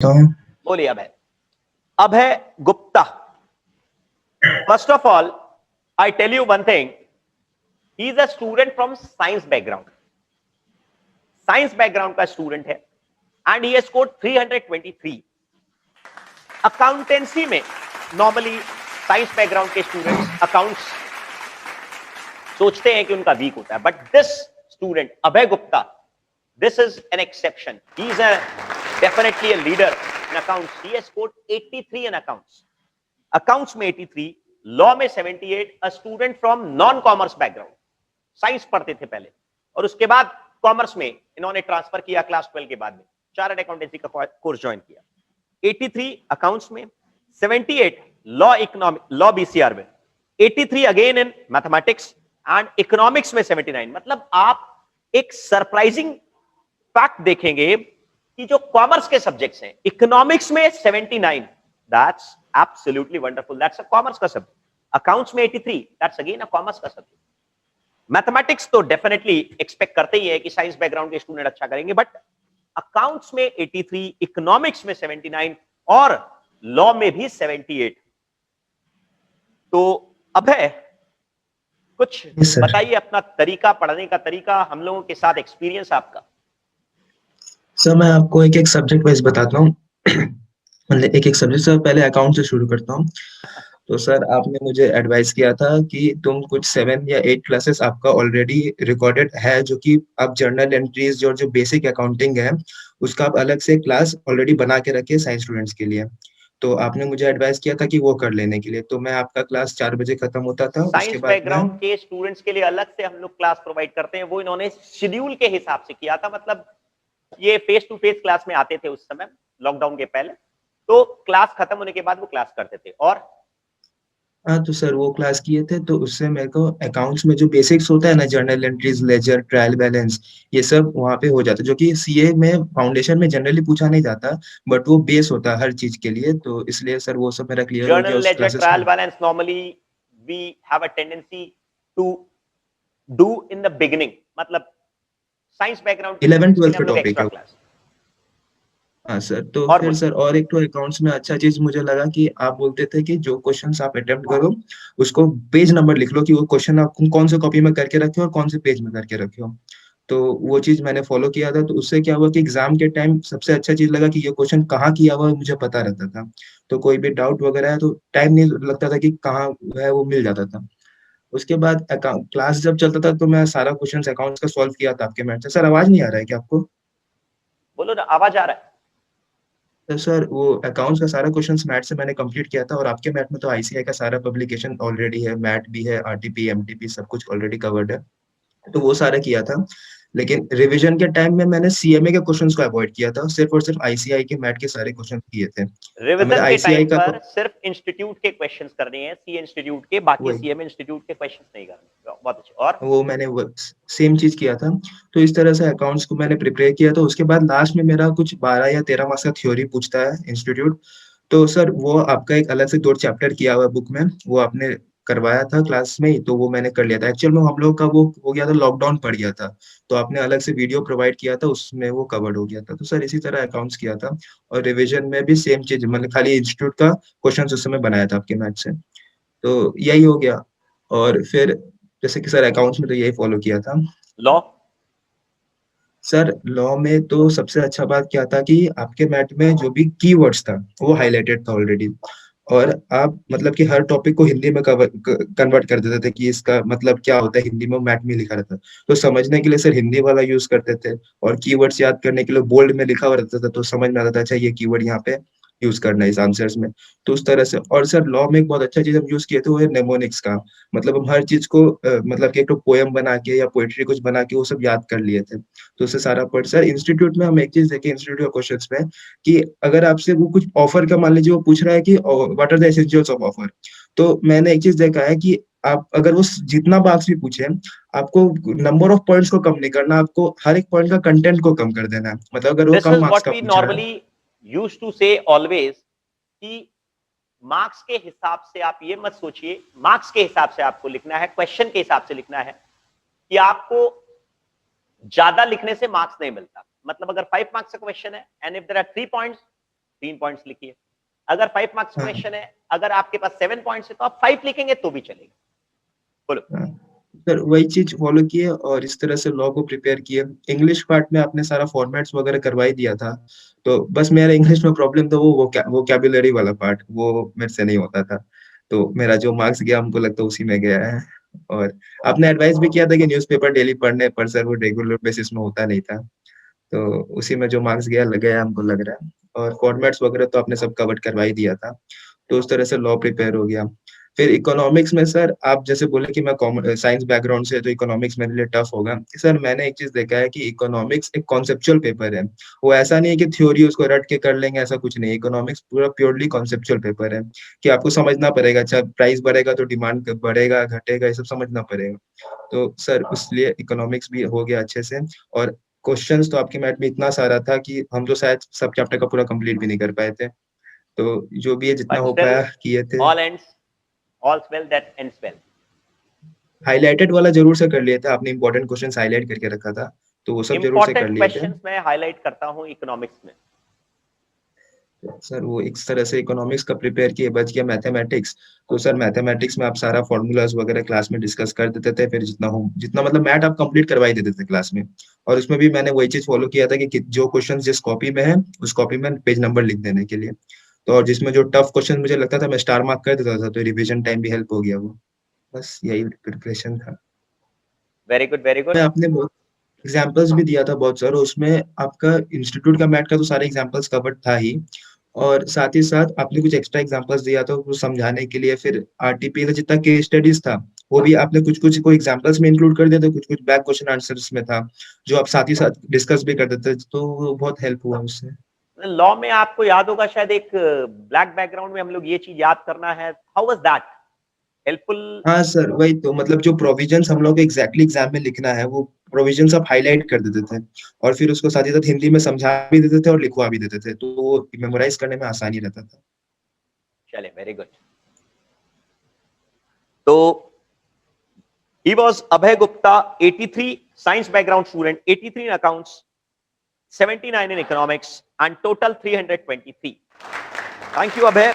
तो बोलिए Abhay. Abhay Gupta, first of all I tell you one thing, he is a student from science background, science background का student है and he has scored 323। Accountancy में normally science background के students accounts सोचते हैं कि उनका वीक होता है, but this student Abhay Gupta, this is an exception. He is definitely a leader in accounts. He has scored 83 in accounts. Accounts में 83, law में 78. A student from non-commerce background. Science पढ़ते थे पहले और उसके बाद कॉमर्स में इन्होंने ट्रांसफर किया क्लास 12 के बाद में, चार्टर्ड अकाउंटेंसी का कोर्स ज्वाइन किया। 83 अकाउंट्स में, 78 लॉ इकोनॉमिक लॉ बीसीआर में, 83 again in mathematics and economics में 79। मतलब आप एक सरप्राइजिंग फैक्ट देखेंगे कि जो कॉमर्स के सब्जेक्ट्स हैं, इकोनॉमिक्स में 79, that's absolutely wonderful, that's a commerce का सब्जेक्ट। अकाउंट्स में 83, दैट्स अगेन अ कॉमर्स का सब्जेक्ट। मैथमेटिक्स तो डेफिनेटली एक्सपेक्ट करते ही है कि साइंस बैकग्राउंड के स्टूडेंट अच्छा करेंगे, बट अकाउंट्स में 83, इकोनॉमिक्स में 79 और लॉ में भी 78। तो अभय कुछ यस सर। बताइए अपना तरीका, पढ़ने का तरीका, हम लोगों के साथ एक्सपीरियंस आपका। सर मैं आपको एक एक सब्जेक्ट वाइज बताता हूँ। मतलब एक एक सब्जेक्ट सर, पहले अकाउंट से शुरू करता हूँ। तो सर आपने मुझे एडवाइस किया था कि तुम कुछ 7 या 8 क्लासेस आपका ऑलरेडी रिकॉर्डेड है, जो कि आप जर्नल एंट्रीज जो बेसिक अकाउंटिंग है उसका आप अलग से क्लास ऑलरेडी बना के रखे साइंस स्टूडेंट्स के लिए। तो आपने मुझे एडवाइस किया था कि वो कर लेने के लिए, तो मैं आपका क्लास 4 बजे खत्म होता था, उसके साइंस बाद मैं बैकग्राउंड के स्टूडेंट्स के लिए अलग से हम लोग क्लास प्रोवाइड करते हैं, वो इन्होंने शेड्यूल के हिसाब से किया था। मतलब ये फेस टू फेस क्लास में आते थे उस समय लॉकडाउन के पहले, तो क्लास खत्म होने के बाद वो क्लास करते थे। और हाँ तो सर वो क्लास किए थे, तो उससे मेरे को अकाउंट्स में जो बेसिक्स होता है ना, journal entries, ledger, trial balance, ये सब वहाँ पे हो जाता है, जो कि सीए में फाउंडेशन में जनरली पूछा नहीं जाता, बट वो बेस होता है हर चीज के लिए। तो इसलिए सर वो सब मेरा क्लियर हो गया जर्नल उस लेजर क्लासेस ट्रायल में। Balance normally we have a tendency to do in the beginning, मतलब साइंस बैकग्राउंड के 11 स्टूडेंट्स के 12 लिए का हम लोग टॉपिक एक्स्ट्रा है वो। क्लास। हाँ सर, तो और फिर बोलिए। सर और एक तो अकाउंट्स में अच्छा चीज मुझे लगा कि आप बोलते थे कि जो क्वेश्चंस आप अटेम्प्ट करो उसको पेज नंबर लिख लो, कि वो क्वेश्चन आप कौन से कॉपी में करके रखे हो और कौन से पेज में करके रखे हो। तो वो चीज मैंने फॉलो किया था, तो उससे क्या हुआ कि एग्जाम के टाइम सबसे अच्छा चीज लगा कि ये क्वेश्चन कहाँ किया हुआ है मुझे पता रहता था। तो कोई भी डाउट वगैरह है तो टाइम नहीं लगता था कि कहाँ है, वो मिल जाता था। उसके बाद क्लास जब चलता था तो मैं सारा क्वेश्चन अकाउंट्स का सॉल्व किया था आपके मैथ से। सर आवाज नहीं आ रहा है क्या आपको? बोलो ना, आवाज आ रहा है। तो सर वो अकाउंट्स का सारा क्वेश्चंस मैथ से मैंने कंप्लीट किया था, और आपके मैथ में तो आईसीआई का सारा पब्लिकेशन ऑलरेडी है, मैथ भी है, आरटीपी एमटीपी सब कुछ ऑलरेडी कवर्ड है, तो वो सारा किया था। लेकिन रिवीजन के टाइम में मैंने सीएमए के क्वेश्चंस को अवॉइड किया था, सिर्फ और सिर्फ आईसीआई के मैथ के सारे क्वेश्चन किए थे। अब मेरा रिवीजन के आईसीआई टाइम का पर सिर्फ इंस्टीट्यूट के क्वेश्चंस करने हैं, सी इंस्टीट्यूट के, बाकी वही सीएमए इंस्टीट्यूट के क्वेश्चंस नहीं करने। बहुत अच्छे। और वो मैंने सेम चीज किया था। तो इस तरह से अकाउंट्स को मैंने प्रिपेयर किया था। उसके बाद लास्ट में मेरा कुछ 12 या 13 मार्क्स का थ्योरी पूछता है इंस्टीट्यूट। तो सर वो आपका एक अलग से 2 चैप्टर किया हुआ है बुक में, वो आपने करवाया था क्लास में ही, तो वो मैंने कर लिया था। एक्चुअल में हम लोग का वो हो गया था, लॉकडाउन पड़ गया था, तो आपने अलग से वीडियो प्रोवाइड किया था, उसमें वो कवर्ड हो गया था। तो सर इसी तरह अकाउंट्स किया था, और रिविजन में भी सेम चीज, मतलब खाली इंस्टीट्यूट का क्वेश्चन उस समय बनाया था आपके मैथ से। तो यही हो गया। और फिर जैसे कि सर अकाउंट्स में तो यही फॉलो किया था। लॉ। सर लॉ में तो सबसे अच्छा बात क्या था कि आपके मैथ में जो भी कीवर्ड्स था वो हाईलाइटेड था ऑलरेडी, और आप मतलब कि हर टॉपिक को हिंदी में कन्वर्ट कर देते थे कि इसका मतलब क्या होता है, हिंदी में मैथ में लिखा रहता। तो समझने के लिए सर हिंदी वाला यूज करते थे, और कीवर्ड्स याद करने के लिए बोल्ड में लिखा हुआ रहता था, तो समझ में आता था अच्छा ये कीवर्ड यहाँ पे यूज करना है इस आंसर्स में। तो उस तरह से। और सर लॉ में एक बहुत अच्छा चीज हम यूज किए थे, वो है नेमोनिक्स का। मतलब हम हर चीज को मतलब कि एक तो पोएम बना के या पोएट्री कुछ बना के वो सब याद कर लिए थे। तो उससे सारा पढ़ सर इंस्टीट्यूट में हम एक चीज देखे इंस्टीट्यूट के क्वेश्चंस में, कि अगर आपसे वो कुछ ऑफर का मान लीजिए वो पूछ रहा है कि what are the essentials of offer, तो मैंने एक चीज देखा है कि आप अगर वो जितना मार्क्स भी पूछे, आपको नंबर ऑफ पॉइंट्स को कम नहीं करना, आपको हर एक पॉइंट का कंटेंट को कम कर देना है। मतलब अगर वो this come is marks what का वी पूछ रहा है। नॉर्मली यूज्ड टू से ऑलवेज, कि मार्क्स के हिसाब से आप ये मत सोचिए, मार्क्स के हिसाब से आपको लिखना है, क्वेश्चन के हिसाब से लिखना है, कि आपको ज्यादा लिखने से मार्क्स नहीं मिलता। मतलब अगर 5 मार्क्स का क्वेश्चन है and if there are 3 points, 3 points लिखिए। अगर 5 मार्क्स हाँ क्वेश्चन है, अगर आपके पास 7 पॉइंट्स है तो आप 5 लिखेंगे तो भी चलेगा। बोलो। हाँ। सर वही चीज फॉलो किए और इस तरह से लॉ को प्रिपेयर किए। इंग्लिश पार्ट में आपने सारा फॉर्मेट्स वगैरह करवा ही दिया था, तो बस मेरा इंग्लिश में प्रॉब्लम था वो वोकैबुलरी वाला पार्ट, वो मेरे से नहीं होता था। तो मेरा जो मार्क्स गया हमको लगता है उसी में गया है। और आपने एडवाइस भी किया था कि न्यूज़पेपर डेली पढ़ने पर, सर वो रेगुलर बेसिस में होता नहीं था। तो उसी में जो मार्क्स गया लग गया हमको लग रहा है। और फॉर्मेट्स वगैरह तो आपने सब कवर करवा ही दिया था, तो उस तरह से लॉ प्रिपेयर हो गया। फिर इकोनॉमिक्स में सर आप जैसे बोले कि मैं साइंस बैकग्राउंड से, तो इकोनॉमिक्स मेरे लिए टफ होगा। सर मैंने एक चीज देखा है कि इकोनॉमिक्स एक कॉन्सेप्चुअल पेपर है। वो ऐसा नहीं है कि थ्योरी उसको रट के कर लेंगे, ऐसा कुछ नहीं है। इकोनॉमिक्स पूरा प्योरली कॉन्सेप्चुअल पेपर है कि आपको समझना पड़ेगा। अच्छा प्राइस बढ़ेगा तो डिमांड बढ़ेगा घटेगा, ये सब समझना पड़ेगा। तो सर इसलिए इकोनॉमिक्स भी हो गया अच्छे से। और क्वेश्चंस तो आपके मैथ में इतना सारा था कि हम तो शायद सब चैप्टर का पूरा कंप्लीट भी नहीं कर पाए थे। तो जो भी है जितना बट हो स्टिल पाया किए थे। All ends, alls well that ends well. Highlighted वाला जरूर से कर लिए थे आपने, इंपॉर्टेंट क्वेश्चंस हाईलाइट करके रखा था, तो वो सब जरूर से कर इंपॉर्टेंट लिए थे। क्वेश्चंस मैं हाईलाइट करता हूं इकोनॉमिक्स में। सर वो एक तरह से इकोनॉमिक्स का प्रिपेयर किए, बच गया मैथमेटिक्स। तो सर मैथमेटिक्स में आप सारा फॉर्मूलाज वगैरह क्लास में डिस्कस कर देते थे, फिर जितना मतलब मैथ आप कंप्लीट करवा ही देते थे क्लास में। और उसमें भी मैंने वही चीज फॉलो किया था कि जो क्वेश्चन जिस कॉपी में है उस कॉपी में पेज नंबर लिख देने के लिए। तो और जिसमें जो टफ क्वेश्चन मुझे लगता था मैं स्टार मार्क कर देता था, तो रिविजन टाइम भी हेल्प हो गया वो। बस यही प्रिपरेशन था। वेरी गुड, वेरी मैं गुड। आपने बहुत एग्जाम्पल्स भी दिया था बहुत सारा, उसमें आपका इंस्टीट्यूट का मैथ का तो सारे एग्जाम्पल्स कवर्ड था ही। और साथ ही साथ आपने कुछ एक्स्ट्रा एग्जाम्पल्स दिया था वो समझाने के लिए। फिर आरटीपी का जितना केस स्टडीज था वो भी आपने कुछ कुछ को एग्जाम्पल्स में इंक्लूड कर दिया था, कुछ कुछ बैक क्वेश्चन आंसर्स में था जो आप साथ ही साथ डिस्कस भी कर देते थे, तो वो बहुत हेल्प हुआ उससे। लॉ में आपको याद होगा शायद एक ब्लैक बैकग्राउंड में हम लोग ये चीज याद करना है। How was that helpful? हाँ सर वही तो, मतलब जो प्रोविजंस हम लोग को एग्जैक्टली एग्जाम में लिखना है वो प्रोविजंस आप हाईलाइट कर देते थे, और फिर उसको साथ ही साथ हिंदी में समझा भी देते थे और लिखवा भी देते थे, तो वो मेमोराइज करने में आसानी रहता था। चले, वेरी गुड। तो he was Abhay Gupta, 83 science background student, 83 in accounts, 79 in economics, and total 323. Thank you, Abhay.